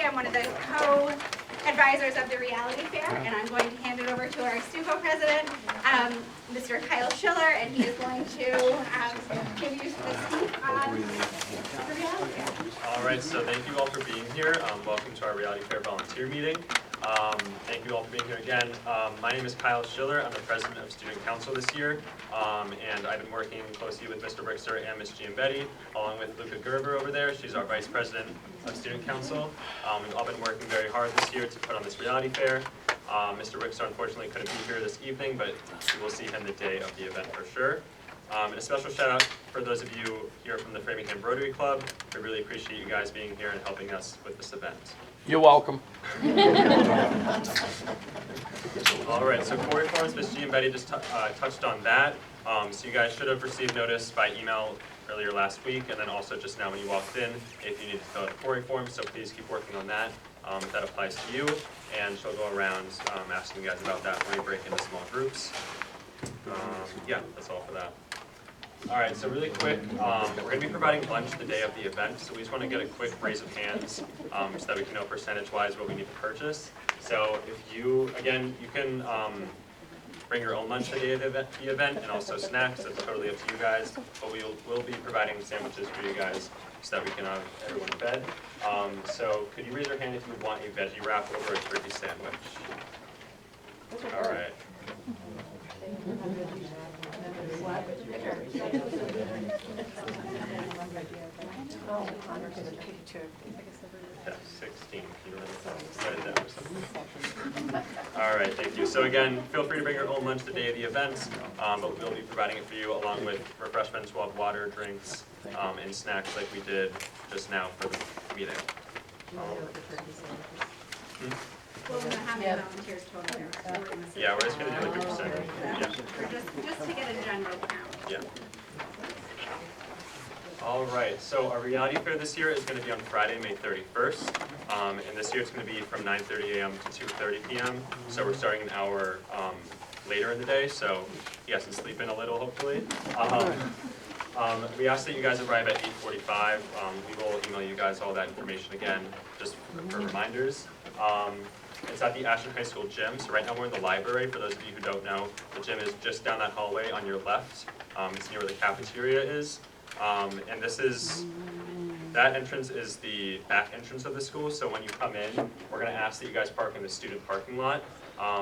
I'm one of the co-advisors of the Reality Fair, and I'm going to hand it over to our STUCO president, Mr. Kyle Schiller, and he is going to give you the scoop on the Reality Fair. All right, so thank you all for being here. Welcome to our Reality Fair volunteer meeting. Thank you all for being here again. My name is Kyle Schiller. I'm the president of Student Council this year, and I've been working closely with Mr. Brickster and Ms. Giambetti, along with Luca Gerber over there. She's our vice president of Student Council. We've all been working very hard this year to put on this Reality Fair. Mr. Brickster unfortunately couldn't be here this evening, but we will see him the day of the event for sure. And a special shout out for those of you here from the Framingham Rotary Club. We really appreciate you guys being here and helping us with this event. You're welcome. All right, so core reforms, Ms. Giambetti just touched on that. So you guys should have received notice by email earlier last week, and then also just now when you walked in, if you need to fill out a core reform, so please keep working on that. That applies to you, and she'll go around asking you guys about that when we break into small groups. Yeah, that's all for that. All right, so really quick, we're going to be providing lunch the day of the event, so we just want to get a quick raise of hands so that we can know percentage-wise what we need to purchase. So if you, again, you can bring your own lunch the day of the event and also snacks. That's totally up to you guys, but we'll be providing sandwiches for you guys so that we can have everyone fed. So could you raise your hand if you would want a veggie wrap over a turkey sandwich? All right. Yeah, 16. All right, thank you. So again, feel free to bring your own lunch the day of the event, but we'll be providing it for you along with refreshments. We'll have water, drinks, and snacks like we did just now for the meeting. Well, we're not having volunteers totally. Yeah, we're just going to do like a percentage. Yeah. Just to get a general count. Yeah. All right, so our Reality Fair this year is going to be on Friday, May 31st. And this year it's going to be from 9:30 a.m. to 2:30 p.m. So we're starting an hour later in the day, so you guys can sleep in a little, hopefully. We ask that you guys arrive at 8:45. We will email you guys all that information again, just for reminders. It's at the Ashland High School gym, so right now we're in the library. For those of you who don't know, the gym is just down that hallway on your left. It's near where the cafeteria is. And that entrance is the back entrance of the school, so when you come in, we're going to ask that you guys park in the student parking lot.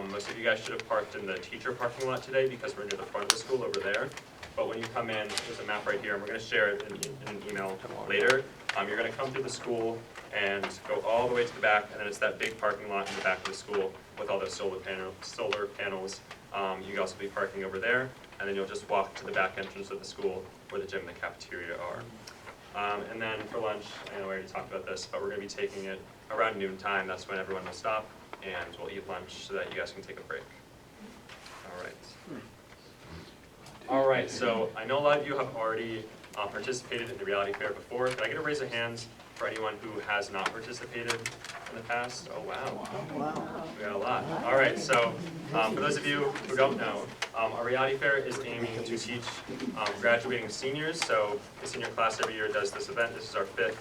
Most of you guys should have parked in the teacher parking lot today because we're near the front of the school over there. But when you come in, there's a map right here, and we're going to share it in an email later. You're going to come through the school and go all the way to the back, and then it's that big parking lot in the back of the school with all those solar panels. You can also be parking over there, and then you'll just walk to the back entrance of the school where the gym and the cafeteria are. And then for lunch, I know we already talked about this, but we're going to be taking it around noontime. That's when everyone will stop, and we'll eat lunch so that you guys can take a break. All right. All right, so I know a lot of you have already participated in the Reality Fair before. Can I get a raise of hands for anyone who has not participated in the past? Oh, wow. We got a lot. All right, so for those of you who don't know, our Reality Fair is aiming to teach graduating seniors. So the senior class every year does this event. This is our 5th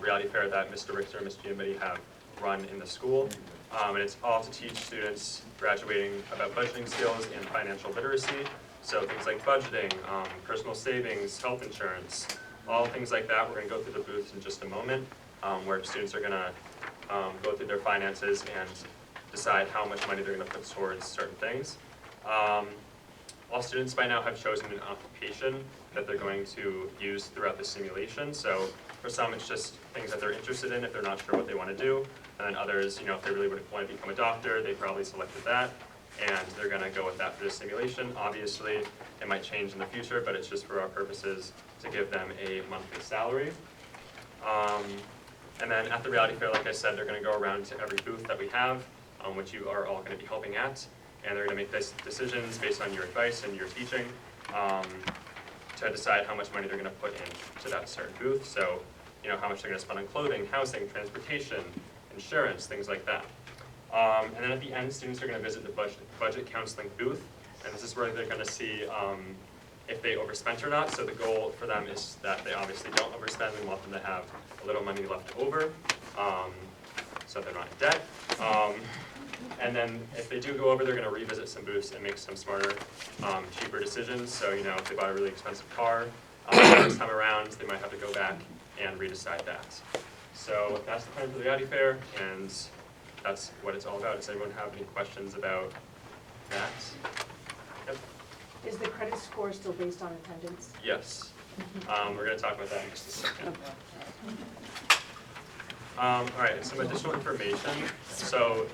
Reality Fair that Mr. Richter and Ms. Giambetti have run in the school. And it's all to teach students graduating about budgeting skills and financial literacy. So things like budgeting, personal savings, health insurance, all things like that. We're going to go through the booths in just a moment, where students are going to go through their finances and decide how much money they're going to put towards certain things. All students by now have chosen an occupation that they're going to use throughout the simulation. So for some, it's just things that they're interested in if they're not sure what they want to do. And then others, if they really want to become a doctor, they probably selected that. And they're going to go with that for the simulation. Obviously, it might change in the future, but it's just for our purposes to give them a monthly salary. And then at the Reality Fair, like I said, they're going to go around to every booth that we have, which you are all going to be helping at. And they're going to make decisions based on your advice and your teaching to decide how much money they're going to put into that certain booth. So, how much they're going to spend on clothing, housing, transportation, insurance, things like that. And then at the end, students are going to visit the budget counseling booth, and this is where they're going to see if they overspent or not. So the goal for them is that they obviously don't overspend. We want them to have a little money left over. that they're not in debt. And then if they do go over, they're going to revisit some booths and make some smarter, cheaper decisions. So, you know, if they bought a really expensive car, next time around, they might have to go back and redecide that. So that's the plan for the Reality Fair, and that's what it's all about. Does anyone have any questions about that? Yep. Is the credit score still based on attendance? Yes. We're going to talk about that in just a second. All right, and some additional information. So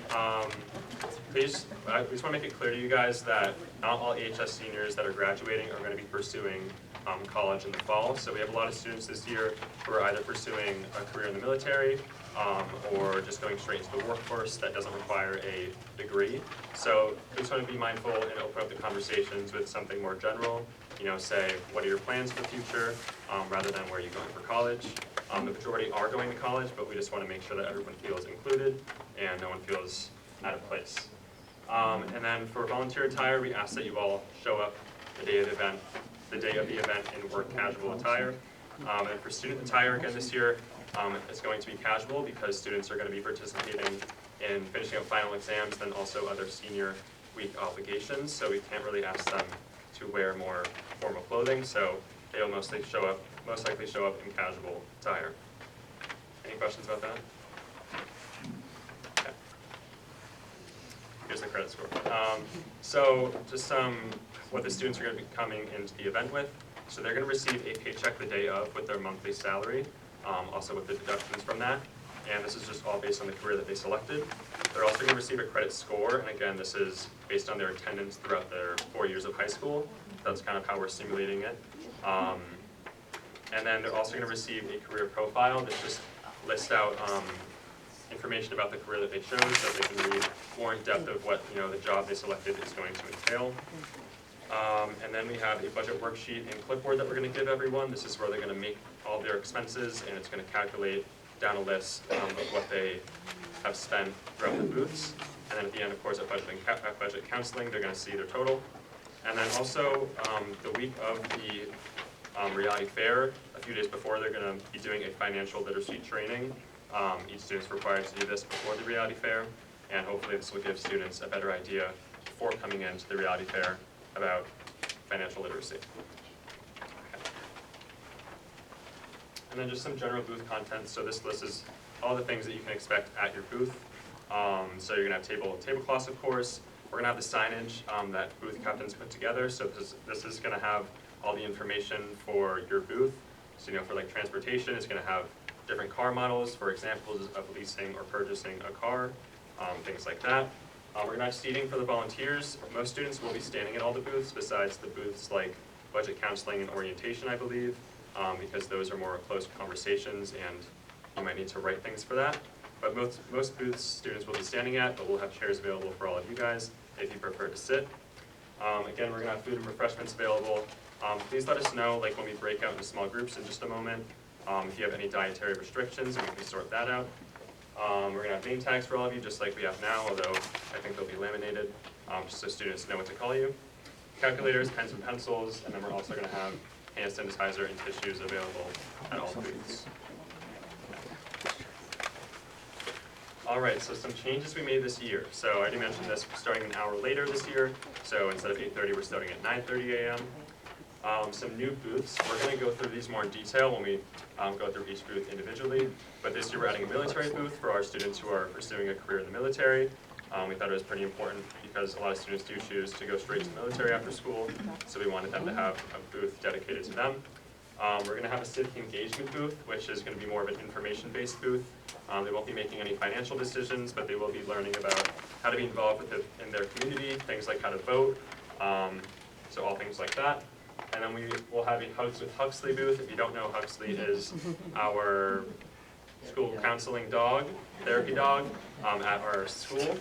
we just want to make it clear to you guys that not all AHS seniors that are graduating are going to be pursuing college in the fall. So we have a lot of students this year who are either pursuing a career in the military or just going straight into the workforce that doesn't require a degree. So we just want to be mindful and open up the conversations with something more general. You know, say, what are your plans for the future, rather than where are you going for college. The majority are going to college, but we just want to make sure that everyone feels included and no one feels out of place. And then for volunteer attire, we ask that you all show up the day of the event in work casual attire. And for student attire again this year, it's going to be casual because students are going to be participating in finishing up final exams, then also other senior week obligations. So we can't really ask them to wear more formal clothing. So they will most likely show up in casual attire. Any questions about that? Okay. Here's the credit score. So just what the students are going to be coming into the event with. So they're going to receive a paycheck the day of with their monthly salary, also with the deductions from that. And this is just all based on the career that they selected. They're also going to receive a credit score, and again, this is based on their attendance throughout their 4 years of high school. That's kind of how we're simulating it. And then they're also going to receive a career profile that just lists out information about the career that they chose, so they can read more in depth of what the job they selected is going to entail. And then we have a budget worksheet and clipboard that we're going to give everyone. This is where they're going to make all their expenses, and it's going to calculate down a list of what they have spent throughout the booths. And then at the end, of course, at budget counseling, they're going to see their total. And then also, the week of the Reality Fair, a few days before, they're going to be doing a financial literacy training. Each student's required to do this before the Reality Fair, and hopefully this will give students a better idea before coming into the Reality Fair about financial literacy. Okay. And then just some general booth content. So this list is all the things that you can expect at your booth. So you're going to have tablecloths, of course. We're going to have the signage that booth captains put together. So this is going to have all the information for your booth. So for like transportation, it's going to have different car models for examples of leasing or purchasing a car, things like that. We're going to have seating for the volunteers. Most students will be standing at all the booths besides the booths like budget counseling and orientation, I believe, because those are more close conversations and you might need to write things for that. But most booths students will be standing at, but we'll have chairs available for all of you guys if you prefer to sit. Again, we're going to have food and refreshments available. Please let us know when we break out into small groups in just a moment if you have any dietary restrictions, and we can sort that out. We're going to have name tags for all of you, just like we have now, although I think they'll be laminated, just so students know what to call you. Calculators, pens and pencils, and then we're also going to have hand sanitizer and tissues available at all booths. All right, so some changes we made this year. So I already mentioned this, we're starting an hour later this year. So instead of 8:30, we're starting at 9:30 a.m. Some new booths. We're going to go through these more in detail when we go through each booth individually. But this year we're adding a military booth for our students who are pursuing a career in the military. We thought it was pretty important because a lot of students do choose to go straight to the military after school. So we wanted them to have a booth dedicated to them. We're going to have a civic engagement booth, which is going to be more of an information-based booth. They won't be making any financial decisions, but they will be learning about how to be involved in their community, things like how to vote, so all things like that. And then we will have a Hugs with Huxley booth. If you don't know, Huxley is our school counseling dog, therapy dog at our school.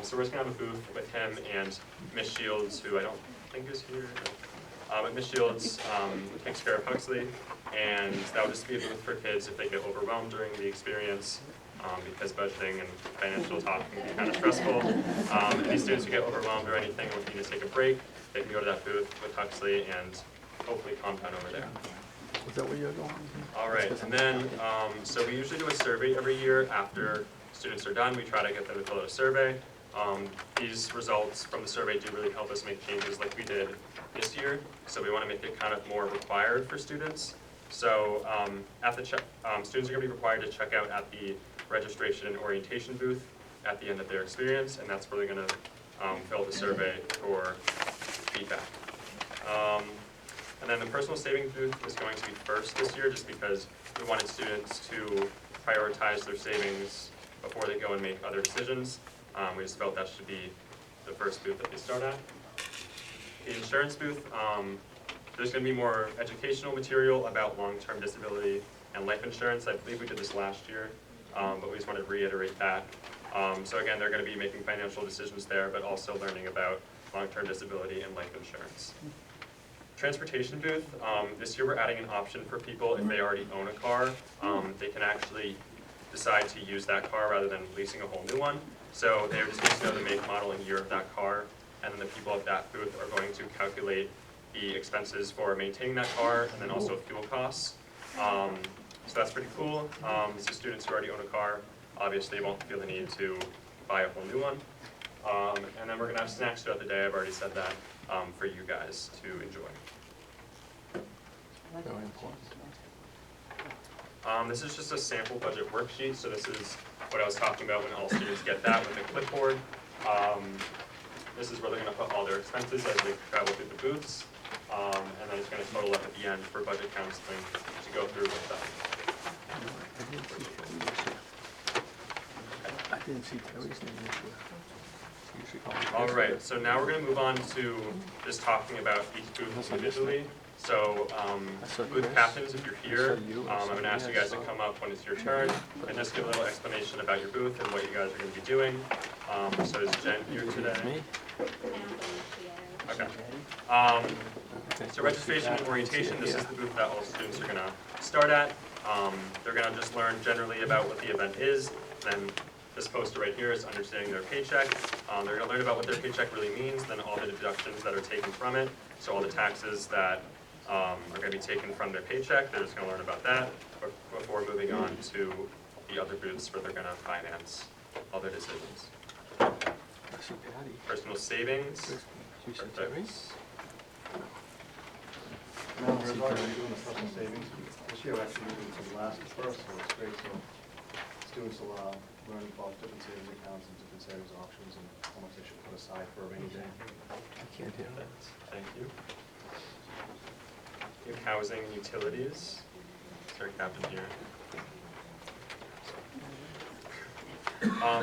So we're just going to have a booth with him and Miss Shields, who I don't think is here. But Miss Shields takes care of Huxley, and that would just be a booth for kids if they get overwhelmed during the experience, because budgeting and financial talk can be kind of stressful. Any students who get overwhelmed or anything or need to take a break, they can go to that booth with Huxley and hopefully calm down over there. Is that where you're going? All right, and then, so we usually do a survey every year after students are done, we try to get them to fill out a survey. These results from the survey do really help us make changes like we did this year, so we want to make it kind of more required for students. So at the students are going to be required to check out at the registration and orientation booth at the end of their experience, and that's where they're going to fill the survey for feedback. And then the personal savings booth is going to be first this year, just because we wanted students to prioritize their savings before they go and make other decisions. We just felt that should be the first booth that they start at. The insurance booth, there's going to be more educational material about long-term disability and life insurance. I believe we did this last year, but we just wanted to reiterate that. So again, they're going to be making financial decisions there, but also learning about long-term disability and life insurance. Transportation booth, this year we're adding an option for people if they already own a car. They can actually decide to use that car rather than leasing a whole new one. So they just need to know the make, model, and year of that car, and then the people at that booth are going to calculate the expenses for maintaining that car and then also fuel costs. So that's pretty cool. So students who already own a car obviously won't feel the need to buy a whole new one. And then we're going to have snacks throughout the day, I've already said that, for you guys to enjoy. Very important. This is just a sample budget worksheet, so this is what I was talking about when all students get that with a clipboard. This is where they're going to put all their expenses as they travel through the booths, and then it's going to total up at the end for budget counseling to go through with them. I didn't see Terry's name this year. She usually calls me All Terry. right, so now we're going to move on to just talking about each booth individually. So booth captains, if you're here, I'm going to ask you guys to come up when it's your turn and just give a little explanation about your booth and what you guys are going to be doing. So is Jen here today? Me? Okay. So registration and orientation, this is the booth that all students are going to start at. They're going to just learn generally about what the event is. Then this poster right here is understanding their paycheck. They're going to learn about what their paycheck really means, then all the deductions that are taken from it. So all the taxes that are going to be taken from their paycheck, they're just going to learn about that before moving on to the other booths where they're going to finance all their decisions. I see Patty. Personal savings. She said Terry? Perfect. No, we're already doing the personal savings. This year, actually, we're doing some last first, so it's great. So students will learn about different savings accounts and different savings options and how much they should put aside for a rainy day. I can't hear that. Thank you. We have housing and utilities. Is our captain here?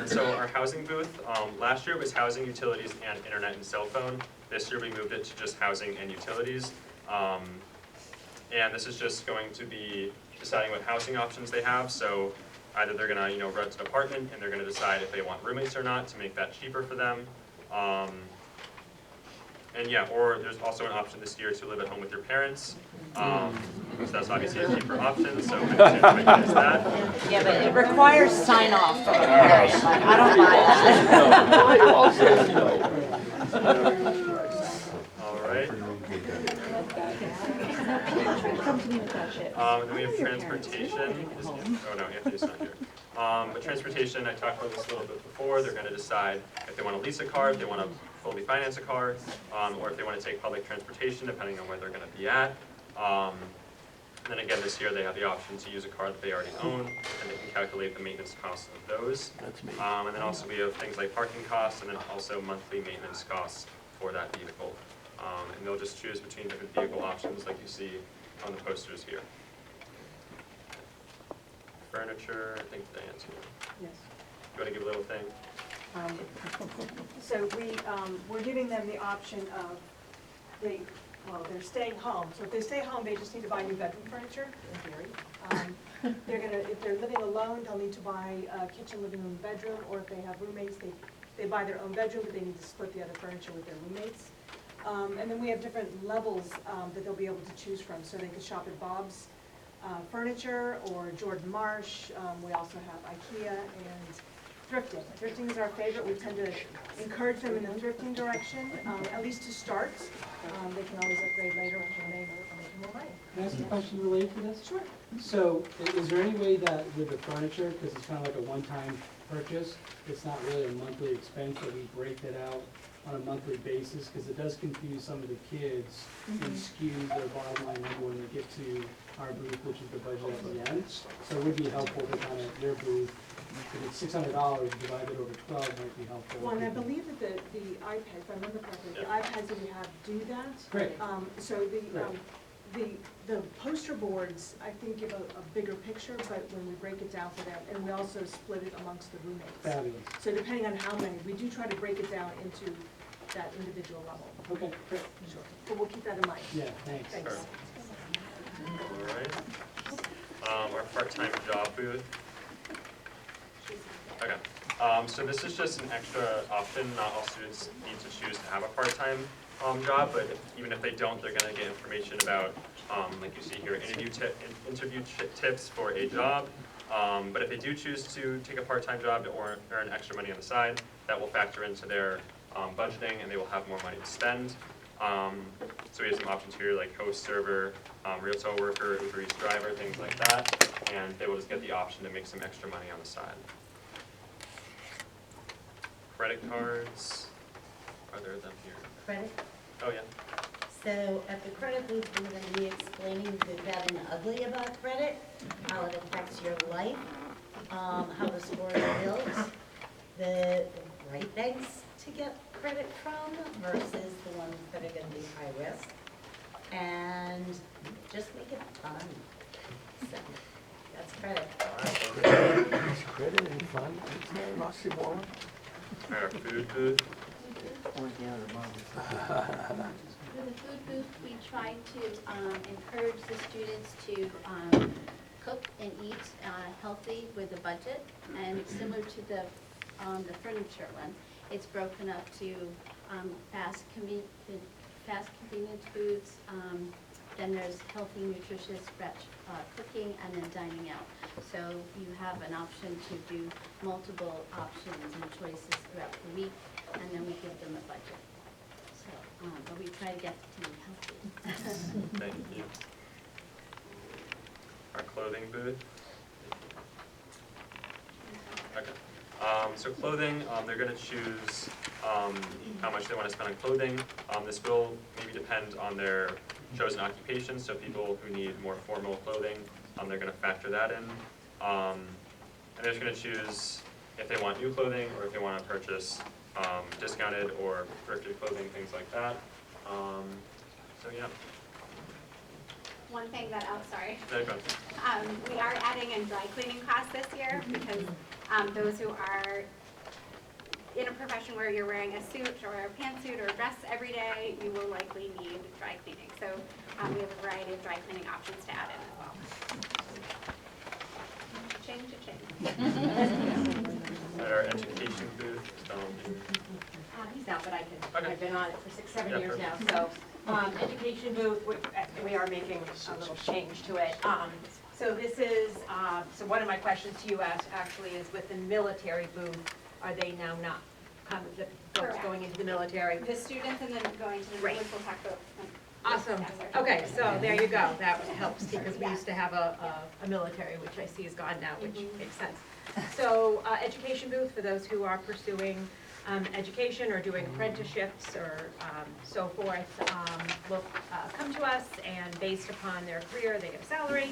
So our housing booth, last year it was housing, utilities, and internet and cell phone. This year we moved it to just housing and utilities. And this is just going to be deciding what housing options they have. So either they're going to rent an apartment and they're going to decide if they want roommates or not to make that cheaper for them. And yeah, or there's also an option this year to live at home with your parents. So that's obviously a cheaper option, so many students might use that. Yeah, but it requires sign off from the parent. Like, I don't buy that. All right. Then we have transportation. Oh no, Anthony's not here. But transportation, I talked about this a little bit before. They're going to decide if they want to lease a car, if they want to fully finance a car, or if they want to take public transportation, depending on where they're going to be at. And then again, this year they have the option to use a car that they already own, and they can calculate the maintenance costs of those. That's me. And then also we have things like parking costs, and then also monthly maintenance costs for that vehicle. And they'll just choose between different vehicle options like you see on the posters here. Furniture, I think Diane's here. Yes. You want to give a little thing? So we're giving them the option of, they're staying home. So if they stay home, they just need to buy new bedroom furniture, in theory. If they're living alone, they'll need to buy a kitchen, living room, bedroom, or if they have roommates, they buy their own bedroom, but they need to split the other furniture with their roommates. And then we have different levels that they'll be able to choose from. So they could shop at Bob's Furniture or Jordan Marsh. We also have IKEA and thrifting. Thrifting is our favorite. We tend to encourage them in the thrifting direction, at least to start. They can always upgrade later when they more money. Can I ask a question related to this? Sure. So, is there any way that with the furniture, because it's kind of like a one-time purchase, it's not really a monthly expense, that we break it out on a monthly basis? Because it does confuse some of the kids and skew their bottom line number when they get to our booth, which is the budget at the end. So it would be helpful to kind of, their booth, if it's $600 divided over 12 might be helpful. Well, and I believe that the iPad, if I remember correctly, the iPads that we have do that. Great. So the poster boards, I think, give a bigger picture, but when we break it down for them, and we also split it amongst the roommates. Fabulous. So depending on how many, we do try to break it down into that individual level. Okay, great. Sure. But we'll keep that in mind. Yeah, thanks. Thanks. All right. Our part-time job booth. Okay, so this is just an extra option. Not all students need to choose to have a part-time job, but even if they don't, they're gonna get information about, like you see here, interview tips for a job. But if they do choose to take a part-time job to earn extra money on the side, that will factor into their budgeting, and they will have more money to spend. So we have some options here like host, server, Realtor worker, Uber Eats driver, things like that, and they will just get the option to make some extra money on the side. Credit cards, are there them here? Credit. Oh, yeah. So at the credit booth, we're going to be explaining the good, bad, and ugly about credit, how it affects your life, how the score is built, the right banks to get credit from versus the ones that are going to be high risk, and just make it fun. So that's credit. Credit and fun, isn't that Rossi Bowl? Our food booth. For the food booth, we try to encourage the students to cook and eat healthy with a budget, and similar to the furniture one, it's broken up to fast convenient foods, then there's healthy, nutritious, fresh cooking, and then dining out. So you have an option to do multiple options and choices throughout the week, and then we give them a budget. So, but we try to get to be healthy. Thank you. Our clothing booth. Okay. So clothing, they're going to choose how much they want to spend on clothing. This will maybe depend on their chosen occupation. So people who need more formal clothing, they're going to factor that in. And they're just going to choose if they want new clothing or if they want to purchase discounted or thrifted clothing, things like that. So yeah. One thing that, oh, sorry. There you go. We are adding in dry cleaning costs this year because those who are in a profession where you're wearing a suit or a pantsuit or a dress every day, you will likely need dry cleaning. So we have a variety of dry cleaning options to add in as well. Change. At our education booth, He's out, but I can, Okay. I've been on it for 6-7 Yeah, years now, perfect. so, education booth, we are making a little change to it. So this is, so one of my questions to you actually is with the military booth, are they now not, the folks Correct. going into the military? The students and then going to the Great. which we'll talk about. Awesome, okay, so there you go, that helps, because we used to have a military, which I see is gone now, which makes sense. So, education booth, for those who are pursuing education or doing apprenticeships or so forth, will come to us, and based upon their career, they get a salary,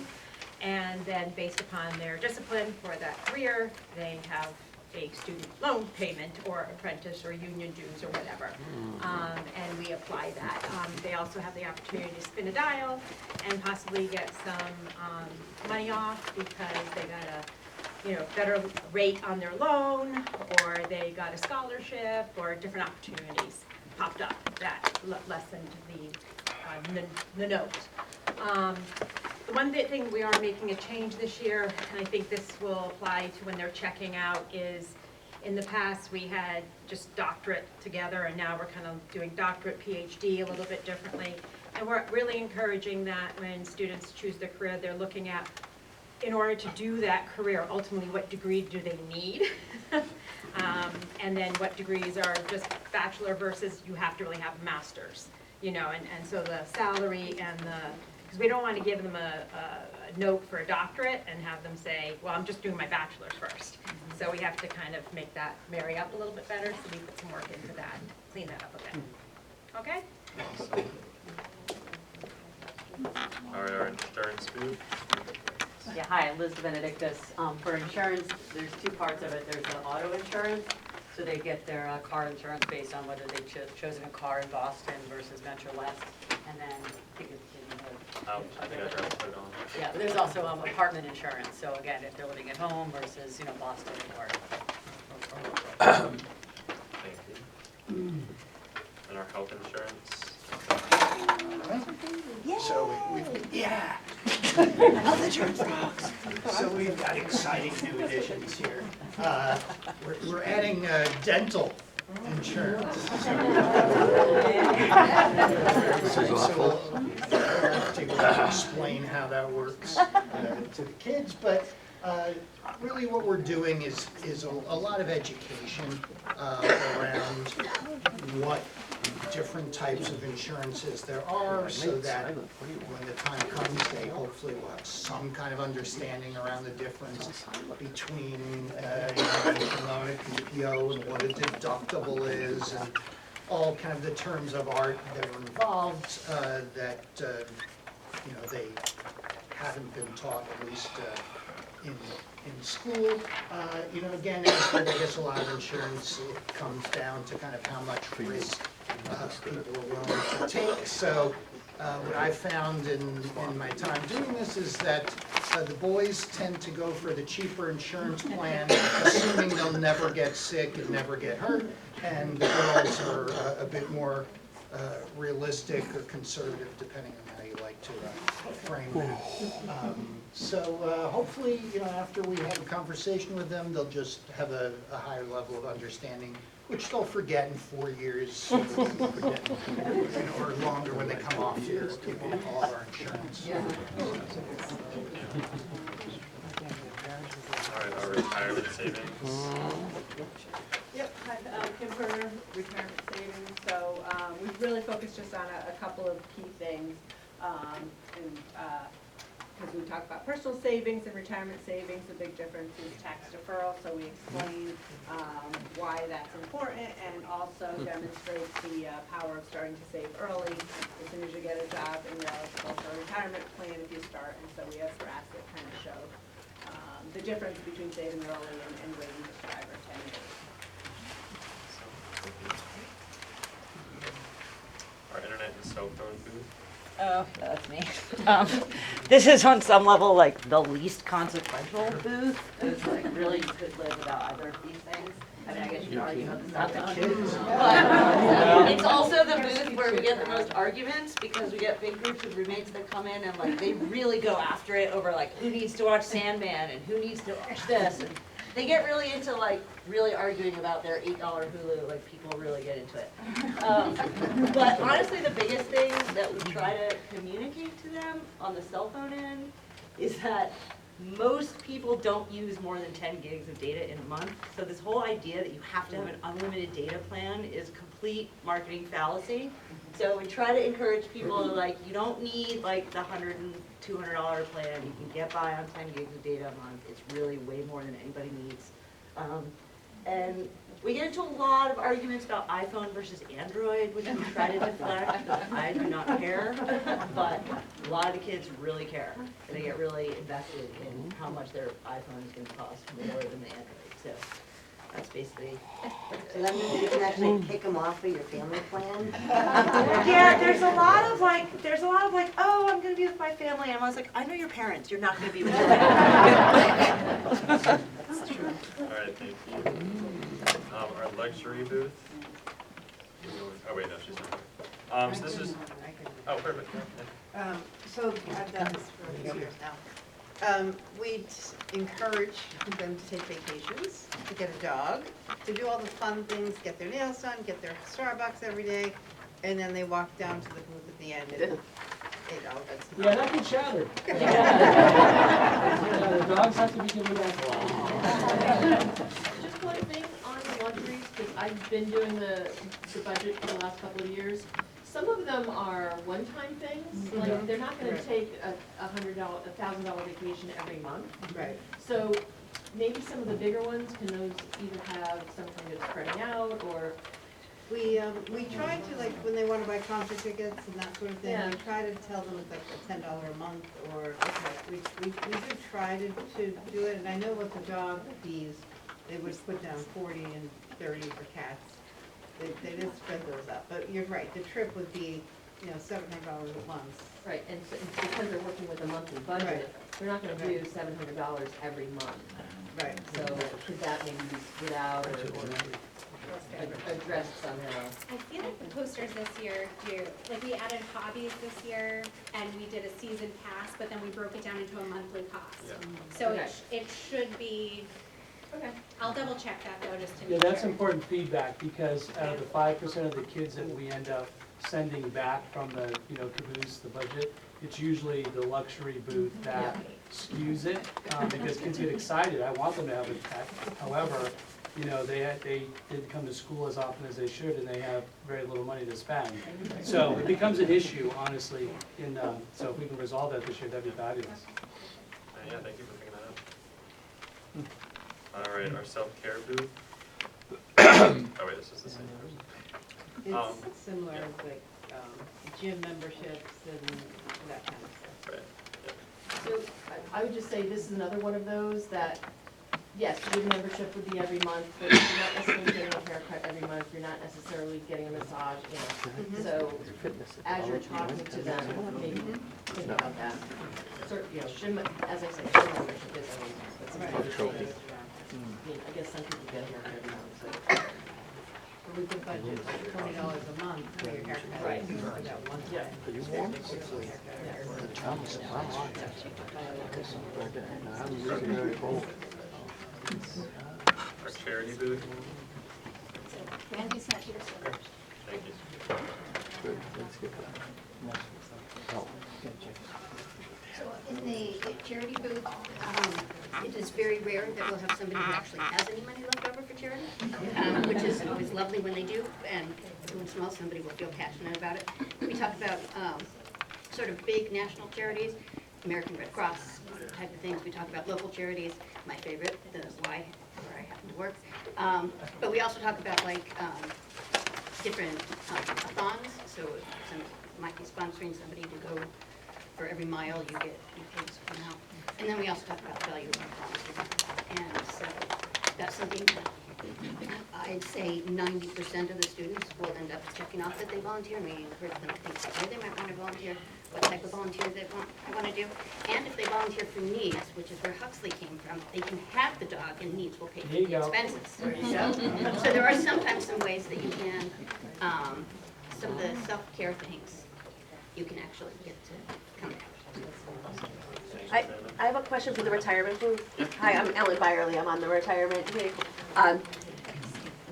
and then based upon their discipline for that career, they have a student loan payment or apprentice or union dues or whatever, and we apply that. They also have the opportunity to spin a dial and possibly get some money off because they got a better rate on their loan, or they got a scholarship, or different opportunities popped up that lessened the note. The one thing we are making a change this year, and I think this will apply to when they're checking out, is in the past we had just doctorate together, and now we're kind of doing doctorate, PhD a little bit differently. And we're really encouraging that when students choose their career, they're looking at, in order to do that career, ultimately what degree do they need? And then what degrees are just bachelor versus you have to really have masters, and so the salary and because we don't want to give them a note for a doctorate and have them say, well, I'm just doing my bachelor's first. So we have to kind of make that marry up a little bit better, so we put some work into that, clean that up a bit. Okay? All right, our insurance booth. Yeah, hi, Liz Benedictus. For insurance, there's two parts of it. There's the auto insurance, so they get their car insurance based on whether they've chosen a car in Boston versus Metro West, and then I think it's I think I tried to put it on. yeah, there's also apartment insurance. So again, if they're living at home versus Boston or Thank you. And our health insurance. So yeah. Health insurance rocks. So we've got exciting new additions here. We're adding dental insurance. So we'll have to explain how that works to the kids, but really what we're doing is a lot of education around what different types of insurances there are, so that when the time comes, they hopefully will have some kind of understanding around the difference between economic PPO and what a deductible is, and all kind of the terms of art that are involved that they haven't been taught, at least in school. Again, I guess a lot of insurance, it comes down to kind of how much risk people are willing to take. So what I found in my time doing this is that the boys tend to go for the cheaper insurance plan, assuming they'll never get sick and never get hurt, and the girls are a bit more realistic or conservative, depending on how you like to frame that. So hopefully, after we have a conversation with them, they'll just have a higher level of understanding, which they'll forget in 4 years, or longer when they come off here, all of our insurance. All right, our retirement savings. Yep, Kim Turner, retirement savings. So we've really focused just on a couple of key things. Because we talk about personal savings and retirement savings, the big difference is tax deferral. So we explain why that's important, and also demonstrate the power of starting to save early. As soon as you get a job and you're eligible for a retirement plan if you start. And so we have graphs that kind of show the difference between saving early and waiting to 5 or 10 years. Our internet and cell phone booth. Oh, that's me. This is on some level like the least consequential booth. It's like really you could live without either of these things. I mean, I guess you could argue about the cell phone. But it's also the booth where we get the most arguments, because we get big groups of roommates that come in and like they really go after it over like who needs to watch Sandman and who needs to watch this. And they get really into like really arguing about their $8 Hulu, like people really get into it. But honestly, the biggest thing that we try to communicate to them on the cell phone end is that most people don't use more than 10 gigs of data in a month. So this whole idea that you have to have an unlimited data plan is complete marketing fallacy. So we try to encourage people to like, you don't need like the $100 and $200 plan. You can get by on 10 gigs of data a month. It's really way more than anybody needs. And we get into a lot of arguments about iPhone versus Android, which we try to deflect. I do not care, but a lot of the kids really care. And they get really invested in how much their iPhone is going to cost more than the Android. So that's basically. So that means you can actually pick them off of your family plan? Yeah, there's a lot of like, oh, I'm going to be with my family. And I was like, I know your parents. You're not going to be with your family. That's true. All right, thank you. Our luxury booth. Oh wait, no, she's not here. So this is. Oh, perfect. Yeah. So I've done this for a few years now. We encourage them to take vacations, to get a dog, to do all the fun things, get their nails done, get their Starbucks every day, and then they walk down to the booth at the end and that's Yeah, that gets shattered. Yeah, the dogs have to be given back. Just one thing on the luxuries, because I've been doing the budget for the last couple of years. some of them are one-time things, like, they're not gonna take $1,000 vacation every month. Right. So maybe some of the bigger ones, can those either have some kind of spreading out, or, We try to, like, when they wanna buy concert tickets and that sort of thing, Yeah. we try to tell them it's like a $10 a month, or, we do try to do it, and I know with the dog fees, they would put down 40 and 30 for cats. They did spread those up, but you're right, the trip would be, $700 a month. right, and so, because they're working with a monthly budget, Right. they're not gonna do $700 every month. Right. So could that maybe be split out or addressed somehow? I feel like the posters this year do, like we added hobbies this year and we did a season pass, but then we broke it down into a monthly cost. Yeah. So Okay. it should be, Okay. I'll double check that though, just to be Yeah, sure. that's important feedback, because out of the 5% of the kids that we end up sending back from the, caboose, the budget, it's usually the luxury booth that skews it, because kids get excited, I want them to have a pet. However, they didn't come to school as often as they should, and they have very little money to spend. So it becomes an issue, honestly, so if we can resolve that this year, that'd be fabulous. Yeah, thank you for bringing that up. All right, our self-care booth. Oh wait, this is the same. It's similar, yeah. like, gym memberships and that kind of stuff. Right. So I would just say this is another one of those that, yes, gym membership would be every month, but you're not necessarily getting a haircut every month, you're not necessarily getting a massage, So as you're talking to them, maybe think about that. So, gym, as I said, gym membership is every month, but sometimes it's, I guess some people get a haircut every month, so. But we could budget $20 a month for your haircut. Right. For that one Yeah. time. Our charity booth. Randy's not here, so. Thank you. Good, let's get that. Oh. So in the charity booth, it is very rare that we'll have somebody who actually has any money left over for charity, which is always lovely when they do, and every once in a while somebody will feel passionate about it. We talk about sort of big national charities, American Red Cross type of things. We talk about local charities, my favorite, the Y, where I happen to work. But we also talk about like different thons, so if some might be sponsoring somebody to go for every mile you pay a certain amount. And then we also talk about the value of our volunteer. And so that's something that I'd say 90% of the students will end up checking off that they volunteer, and we encourage them to think where they might want to volunteer, what type of volunteer they want to do. And if they volunteer for needs, which is where Huxley came from, they can have the dog and needs will pay for There you the go. expenses. So there are sometimes some ways that you can, some of the self-care things, you can actually get to come back. I have a question for the retirement booth. Hi, I'm Ellen Byerly, I'm on the retirement committee.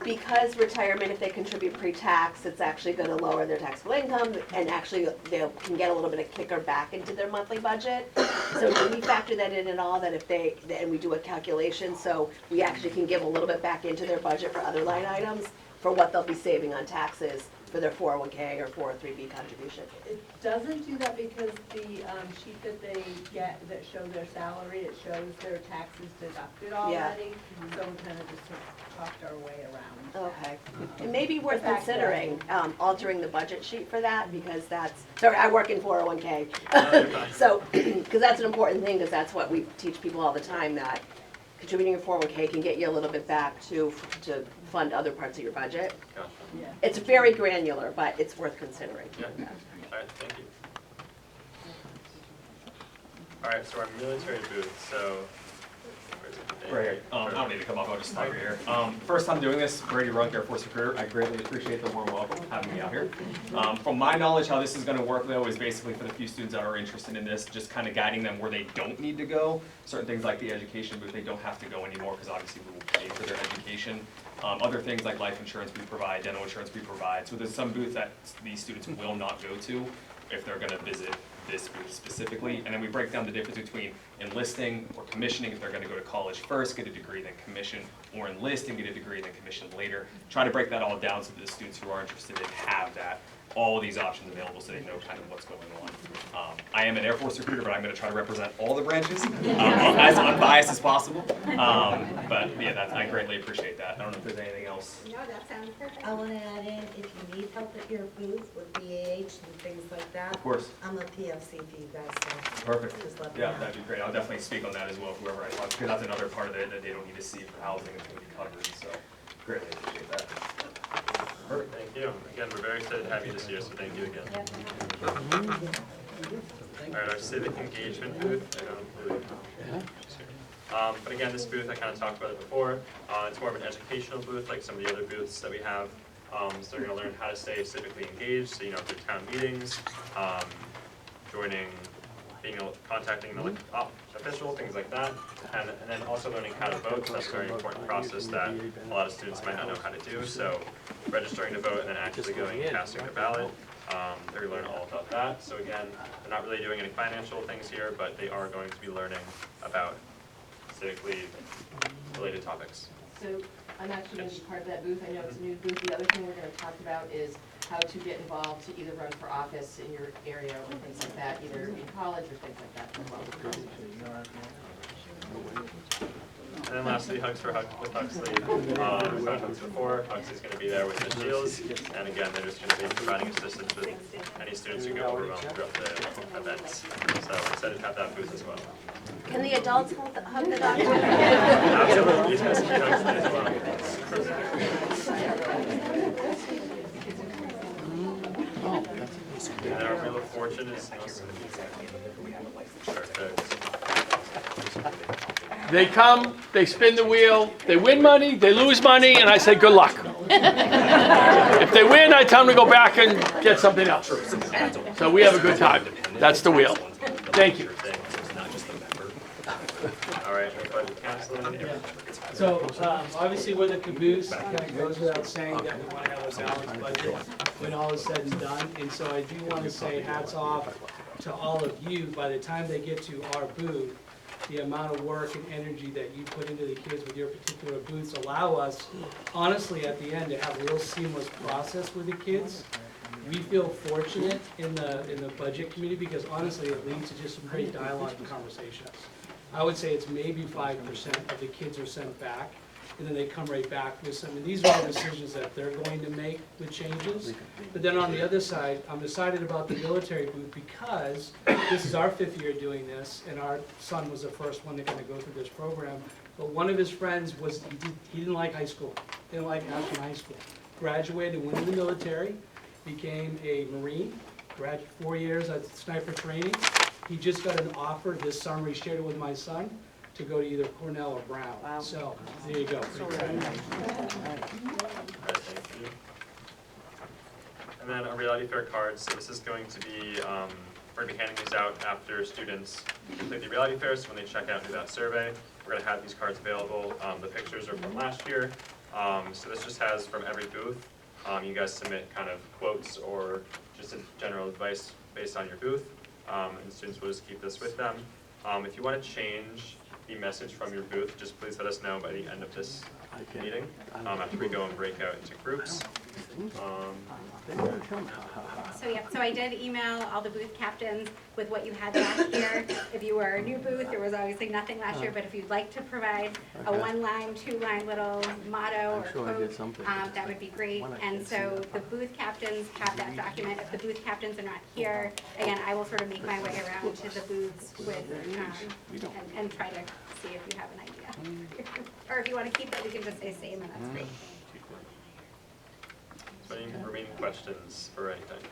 Because retirement, if they contribute pre-tax, it's actually gonna lower their taxable income, and actually they can get a little bit of kicker back into their monthly budget. So do we factor that in at all, that if they, and we do a calculation, so we actually can give a little bit back into their budget for other line items, for what they'll be saving on taxes for their 401K or 403B contribution? It doesn't do that because the sheet that they get that shows their salary, it shows their taxes deducted already. So we kind of just sort of talked our way around. Okay, it may be worth The fact that- considering altering the budget sheet for that, because that's, sorry, I work in 401K. So, because that's an important thing, because that's what we teach people all the time, that contributing your 401K can get you a little bit back to fund other parts of your budget. Gotcha. Yeah. It's very granular, but it's worth considering. Yeah. All right, thank you. All right, so our military booth, so. where's it? Great. I don't need to come up, I'll just stop right here. First time doing this, Brady Runk, Air Force Recruiter. I greatly appreciate the warm welcome, having me out here. From my knowledge, how this is gonna work though is basically for the few students that are interested in this, just kind of guiding them where they don't need to go. Certain things like the education booth, they don't have to go anymore because obviously we will pay for their education. Other things like life insurance we provide, dental insurance we provide. So there's some booths that these students will not go to if they're gonna visit this booth specifically. And then we break down the difference between enlisting or commissioning if they're gonna go to college first, get a degree, then commission, or enlist and get a degree, then commission later. Try to break that all down so that the students who are interested in have that all these options available so they know kind of what's going on. I am an Air Force recruiter, but I'm going to try to represent all the branches as unbiased as possible. But yeah, I greatly appreciate that. I don't know if there's anything else. No, that sounds perfect. I want to add in, if you need help at your booth with BAH and things like that. Of course. I'm a PFC for you guys, so. Perfect. Just let me Yeah, know. that'd be great. I'll definitely speak on that as well, whoever I talk to, because that's another part of it that they don't need to see for housing. It's going to be covered, so greatly appreciate that. Perfect, thank you. Again, we're very excited to have you this year, so thank you again. All right, our civic engagement booth, I don't really but again, this booth, I kind of talked about it before. It's more of an educational booth, like some of the other booths that we have. So they're going to learn how to stay civically engaged, so through town meetings, joining, contacting an elected official, things like that, and then also learning how to vote. So that's a very important process that a lot of students might not know how to do. So registering to vote and then actually going and casting their ballot. They're going to learn all about that. So again, they're not really doing any financial things here, but they are going to be learning about civically related topics. So I'm actually going to be part of that booth. I know it's a new booth. The other thing we're going to talk about is how to get involved to either run for office in your area or things like that, either in college or things like that as well. And then lastly, Hugs for with Huxley. We've had Hugs before. Huxley's going to be there with Ms. Shields. And again, they're just going to be providing assistance with any students who get overwhelmed throughout the events. So we're excited to have that booth as well. Can the adults hug the doctor? Absolutely, Ms. Huxley as well. And our wheel of fortune is They come, they spin the wheel, they win money, they lose money, and I say, good luck. If they win, I tell them to go back and get something else. So we have a good time. That's the wheel. Thank you. All right, budget counseling. So, obviously with the caboose, it kind of goes without saying that we want to have a balanced budget when all is said and done. And so I do want to say hats off to all of you. By the time they get to our booth, the amount of work and energy that you put into the kids with your particular booths allow us, honestly, at the end, to have a real seamless process with the kids. We feel fortunate in the budget committee because honestly, it leads to just some great dialogue and conversations. I would say it's maybe 5% of the kids are sent back, and then they come right back with some, and these are all decisions that they're going to make with changes. But then on the other side, I'm excited about the military booth because this is our 5th year doing this, and our son was the first one to kind of go through this program. But one of his friends he didn't like high school, didn't like Ashland High School. Graduated, went in the military, became a Marine, graduated 4 years at sniper training. He just got an offer this summer, he shared it with my son, to go to either Cornell or Brown. Wow. So, there you go. And then our reality fair cards. So this is going to be, we're going to be handing these out after students complete the reality fair. So when they check out and do that survey, we're going to have these cards available. The pictures are from last year. So this just has from every booth. You guys submit kind of quotes or just a general advice based on your booth. And students will just keep this with them. If you want to change the message from your booth, just please let us know by the end of this meeting, after we go and break out into groups. So I did email all the booth captains with what you had last year. If you were a new booth, there was obviously nothing last year, but if you'd like to provide a 1-line, 2-line little motto or quote, that would be great. And so the booth captains have that document. If the booth captains are not here, again, I will sort of make my way around to the booths with, and try to see if you have an idea. Or if you want to keep it, we can just say same, and that's great. So any remaining questions for anything?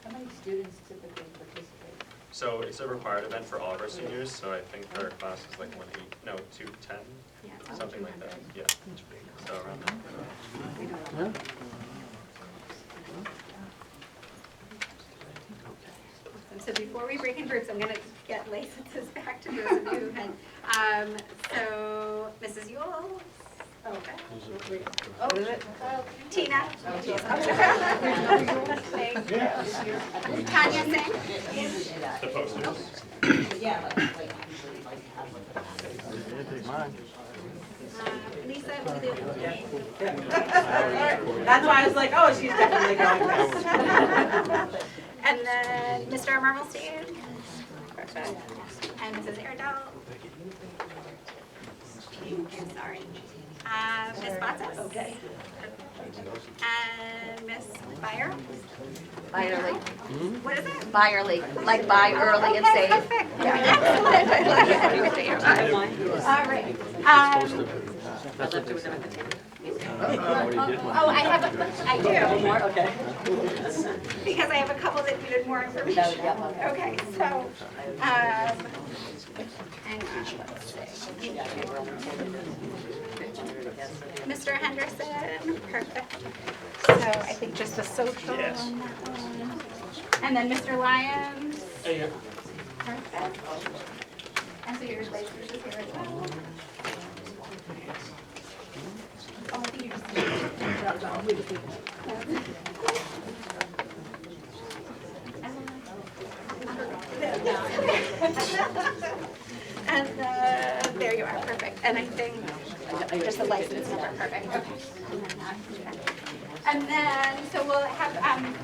How many students typically participate? So it's a required event for all of our seniors, so I think our class is like 210, something like that, yeah. So around that. So before we break in groups, I'm going to get licenses back to those of you who had. So Mrs. Yule. Okay. Oh, Tina. Tanya Singh. The posters. Lisa That's why I was like, oh, she's definitely going this. And then Mr. Marmelstein. Perfect. And Mrs. Ardell. I'm sorry. Ms. Batsis. Okay. And Ms. Byer. Byerly. What is it? Byerly, like buy early and Okay, save. perfect. Excellent. I like it. All right. Oh, I do. Okay. Because I have a couple that needed more information. Okay, so, hang on, let's see. Mr. Henderson, perfect. So I think just the social on that one. And then Mr. Lyons. Perfect. And so your license is here as well. Oh, I think you And there you are, perfect. And I think just the license number, perfect. Okay. And then, so we'll have,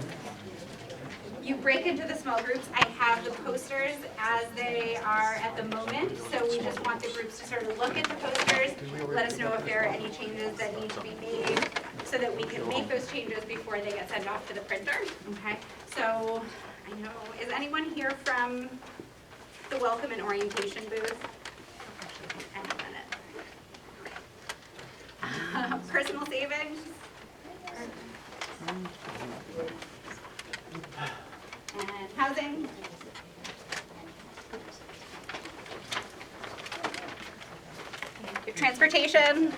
you break into the small groups. I have the posters as they are at the moment. So we just want the groups to sort of look at the posters, let us know if there are any changes that need to be made so that we can make those changes before they get sent off to the printer. Okay. So I know, is anyone here from the welcome and orientation booth? Any minute. Personal savings. And housing. Your transportation.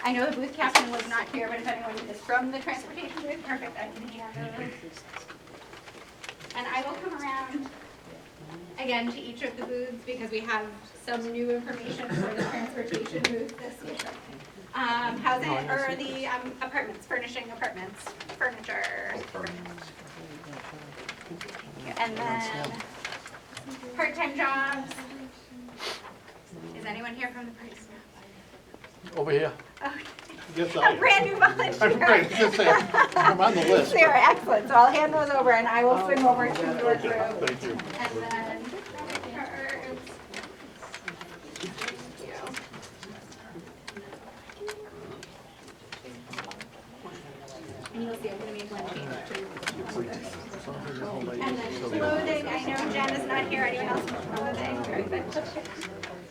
I know the booth captain was not here, but if anyone is from the transportation booth, perfect, I can hand those. And I will come around again to each of the booths because we have some new information for the transportation booth this year. Housing, or the apartments, furnishing apartments, furniture. And then part-time jobs. Is anyone here from the part-time? Over here. Yes, A brand new volunteer. I'm on the list. They're excellent, so I'll hand those over and I will swing over to your group. Thank you. And then, and you'll see I'm going to make one change to. And then clothing, I know Jen is not here, anyone else from clothing? Very good.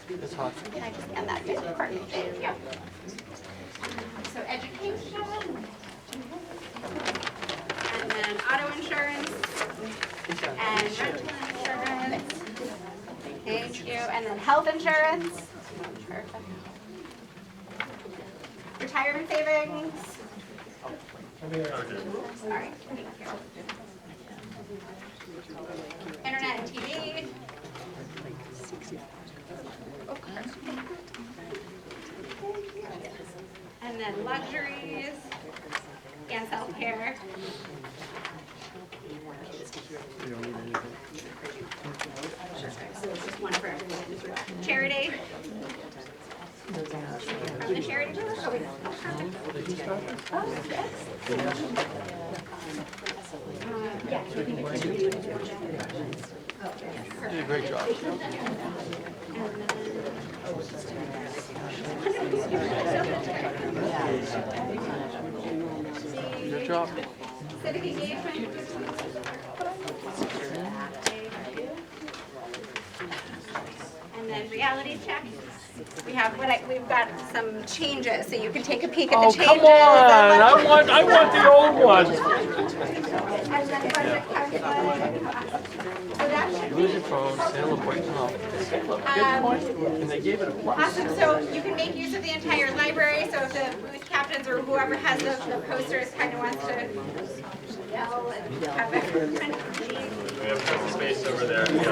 It's hot. Can I just end that bit? Perfect, thank you. So education. And then auto insurance. And rental insurance. Thank you. And then health insurance. Perfect. Retirement savings. All right, thank you. Internet and TV. And then luxuries and self-care. So it's just one for everyone. Charity. From the charity booth? Oh, You did a great job. Good job. Civic engagement. And then reality check. We have we've got some changes, so you can take a peek at the Oh, changes. come on, I want the old one. And then budget calculation. So that should Lose your phone, sale of point. Good point. And they gave it a plus. awesome. So you can make use of the entire library. So if the booth captains or whoever has the posters kind of wants to yell and have everyone. We have space over there.